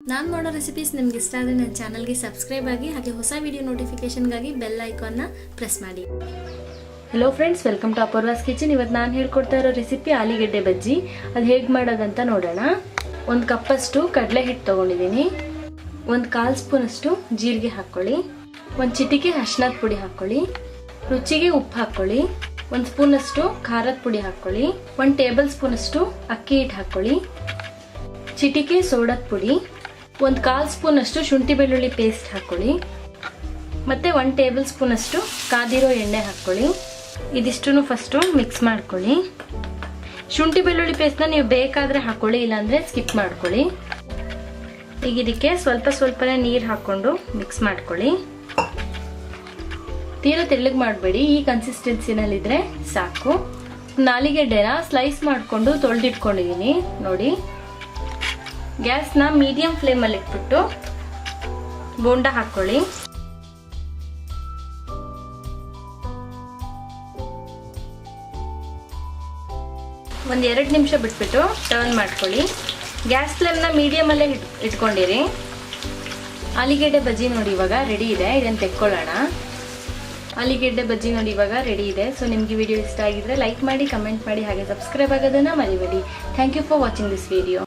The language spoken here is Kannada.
ನಾನು ಮಾಡೋ ರೆಸಿಪೀಸ್ ನಿಮ್ಗೆ ಇಷ್ಟ ಆದರೆ ನನ್ನ ಚಾನಲ್ಗೆ ಸಬ್ಸ್ಕ್ರೈಬ್ ಆಗಿ ಹಾಗೆ ಹೊಸ ವಿಡಿಯೋ ನೋಟಿಫಿಕೇಶನ್ಗಾಗಿ ಬೆಲ್ ಐಕಾನ್ನ ಪ್ರೆಸ್ ಮಾಡಿ. Hello friends, welcome to Apoorva's kitchen. ಇವತ್ತು ನಾನು ಹೇಳ್ಕೊಡ್ತಾ ಇರೋ ರೆಸಿಪಿ ಆಲೂಗೆಡ್ಡೆ ಬಜ್ಜಿ. ಅದು ಹೇಗೆ ಮಾಡೋದಂತ ನೋಡೋಣ. 1 ಕಪ್ಪಷ್ಟು ಕಡಲೆ ಹಿಟ್ಟು ತೊಗೊಂಡಿದ್ದೀನಿ. 1/4 ಸ್ಪೂನಷ್ಟು ಜೀರಿಗೆ ಹಾಕ್ಕೊಳ್ಳಿ. 1 ಚಿಟಿಕೆ ಅರಿಶಿನದ ಪುಡಿ ಹಾಕ್ಕೊಳ್ಳಿ. ರುಚಿಗೆ ಉಪ್ಪು ಹಾಕ್ಕೊಳ್ಳಿ. 1 ಸ್ಪೂನಷ್ಟು ಖಾರದ ಪುಡಿ ಹಾಕ್ಕೊಳ್ಳಿ. 1 ಟೇಬಲ್ ಸ್ಪೂನಷ್ಟು ಅಕ್ಕಿ ಹಿಟ್ಟು ಹಾಕ್ಕೊಳ್ಳಿ. ಚಿಟಿಕೆ ಸೋಡದ ಪುಡಿ. 1/4 ಸ್ಪೂನಷ್ಟು ಶುಂಠಿ ಬೆಳ್ಳುಳ್ಳಿ ಪೇಸ್ಟ್ ಹಾಕ್ಕೊಳ್ಳಿ. ಮತ್ತು 1 ಟೇಬಲ್ ಸ್ಪೂನಷ್ಟು ಕಾದಿರೋ ಎಣ್ಣೆ ಹಾಕ್ಕೊಳ್ಳಿ. ಇದಿಷ್ಟನ್ನು ಫಸ್ಟು ಮಿಕ್ಸ್ ಮಾಡ್ಕೊಳ್ಳಿ. ಶುಂಠಿ ಬೆಳ್ಳುಳ್ಳಿ ಪೇಸ್ಟ್ನ ನೀವು ಬೇಕಾದರೆ ಹಾಕ್ಕೊಳ್ಳಿ, ಇಲ್ಲಾಂದರೆ ಸ್ಕಿಪ್ ಮಾಡ್ಕೊಳ್ಳಿ. ಈಗ ಇದಕ್ಕೆ ಸ್ವಲ್ಪನೇ ನೀರು ಹಾಕ್ಕೊಂಡು ಮಿಕ್ಸ್ ಮಾಡ್ಕೊಳ್ಳಿ. ತೀರಾ ತೆಳ್ಳಗೆ ಮಾಡಬೇಡಿ, ಈ ಕನ್ಸಿಸ್ಟೆನ್ಸಿನಲ್ಲಿದ್ದರೆ ಸಾಕು. ಆಲೂಗೆಡ್ಡೆನ ಸ್ಲೈಸ್ ಮಾಡಿಕೊಂಡು ತೊಳೆದಿಟ್ಕೊಂಡಿದ್ದೀನಿ ನೋಡಿ. ಗ್ಯಾಸ್ನ ಮೀಡಿಯಂ ಫ್ಲೇಮಲ್ಲಿ ಇಟ್ಬಿಟ್ಟು ಬೋಂಡ ಹಾಕ್ಕೊಳ್ಳಿ. ಒಂದು 2 ನಿಮಿಷ ಬಿಟ್ಬಿಟ್ಟು ಟರ್ನ್ ಮಾಡ್ಕೊಳ್ಳಿ. ಗ್ಯಾಸ್ ಫ್ಲೇಮ್ನ ಮೀಡಿಯಮಲ್ಲೇ ಇಟ್ಕೊಂಡಿರಿ. ಆಲೂಗೆಡ್ಡೆ ಬಜ್ಜಿ ನೋಡಿ ಇವಾಗ ರೆಡಿ ಇದೆ. ಇದನ್ನು ತೆಕ್ಕೊಳ್ಳೋಣ. ಆಲೂಗೆಡ್ಡೆ ಬಜ್ಜಿ ನೋಡಿ ಇವಾಗ ರೆಡಿ ಇದೆ. ಸೊ ನಿಮಗೆ ವಿಡಿಯೋ ಇಷ್ಟ ಆಗಿದ್ರೆ ಲೈಕ್ ಮಾಡಿ, ಕಮೆಂಟ್ ಮಾಡಿ, ಹಾಗೆ ಸಬ್ಸ್ಕ್ರೈಬ್ ಆಗೋದನ್ನು ಮರಿಬೇಡಿ. Thank you for watching this video.